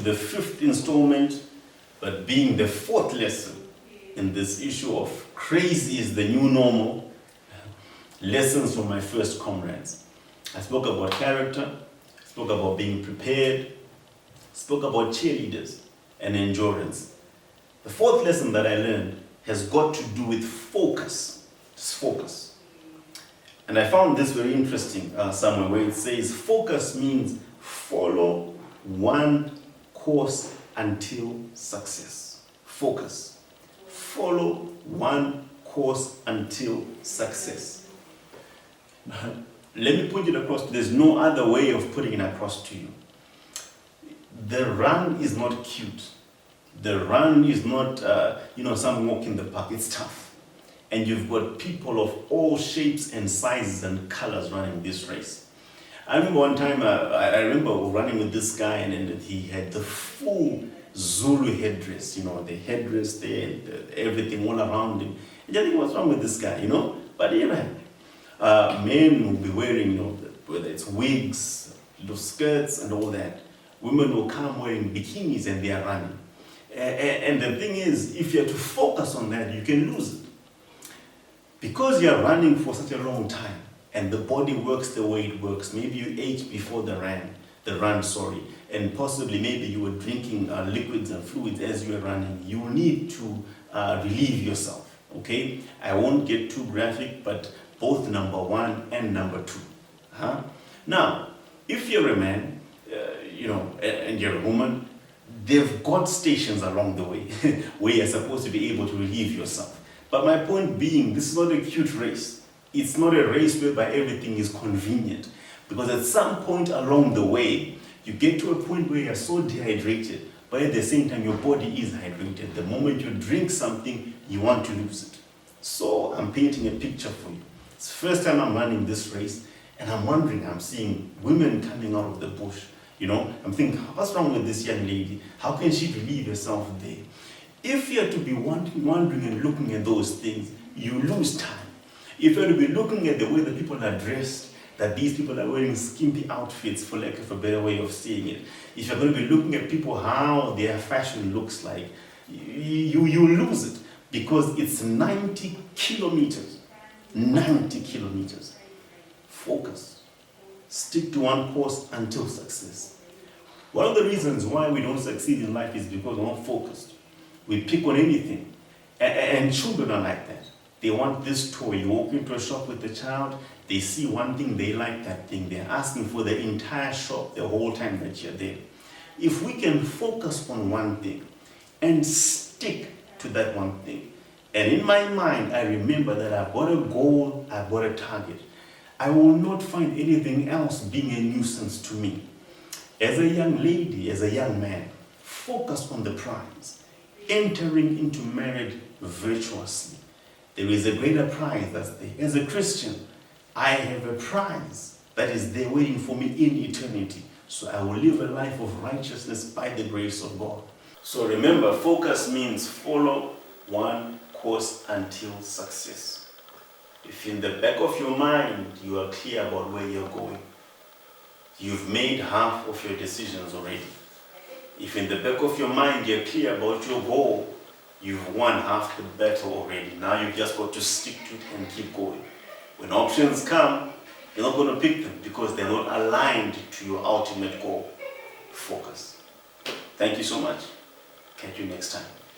the 5th installment, but being the 4th lesson in this issue of crazy is the new normal, lessons from my first comrades. I spoke about character, spoke about being prepared, spoke about cheerleaders and endurance. The 4th lesson that I learned has got to do with focus. Just focus. And I found this very interesting somewhere where it says focus means follow one course until success. Focus. Follow one course until success. Let me put it across. There's no other way of putting it across to you. The run is not cute. The run is not, some walk in the park. It's tough. And you've got people of all shapes and sizes and colors running this race. I remember one time, I remember running with this guy, and he had the full Zulu headdress, the headdress there, and everything all around him. And I think, what's wrong with this guy, But men will be wearing, whether it's wigs, little skirts and all that. Women will come wearing bikinis and they are running. And the thing is, if you are to focus on that, you can lose it. Because you are running for such a long time, and the body works the way it works, maybe you ate before the run, and possibly maybe you were drinking liquids and fluids as you were running, you will need to relieve yourself, okay? I won't get too graphic, but both number 1 and number 2. Now, if you're a man, and you're a woman, they've got stations along the way where you're supposed to be able to relieve yourself. But my point being, this is not a cute race. It's not a race whereby everything is convenient. Because at some point along the way, you get to a point where you're so dehydrated, but at the same time, your body is hydrated. The moment you drink something, you want to lose it. So I'm painting a picture for you. It's the first time I'm running this race, and I'm seeing women coming out of the bush. I'm thinking, what's wrong with this young lady? How can she relieve herself there? If you're to be wondering and looking at those things, you lose time. If you're to be looking at the way that people are dressed, that these people are wearing skimpy outfits, for lack of a better way of saying it, if you're going to be looking at people, how their fashion looks like, you lose it, because it's 90 kilometers. 90 kilometers. Focus. Stick to one course until success. One of the reasons why we don't succeed in life is because we're not focused. We pick on anything. And children are like that. They want this toy. You walk into a shop with a child, they see one thing, they like that thing. They're asking for the entire shop the whole time that you're there. If we can focus on one thing and stick to that one thing, and in my mind, I remember that I've got a goal, I've got a target. I will not find anything else being a nuisance to me. As a young lady, as a young man, focus on the prize. Entering into marriage virtuously. There is a greater prize that's there. As a Christian, I have a prize that is there waiting for me in eternity. So I will live a life of righteousness by the grace of God. So remember, focus means follow one course until success. If in the back of your mind you are clear about where you're going, you've made half of your decisions already. If in the back of your mind you're clear about your goal, you've won half the battle already. Now you've just got to stick to it and keep going. When options come, you're not going to pick them because they're not aligned to your ultimate goal. Focus. Thank you so much. Catch you next time.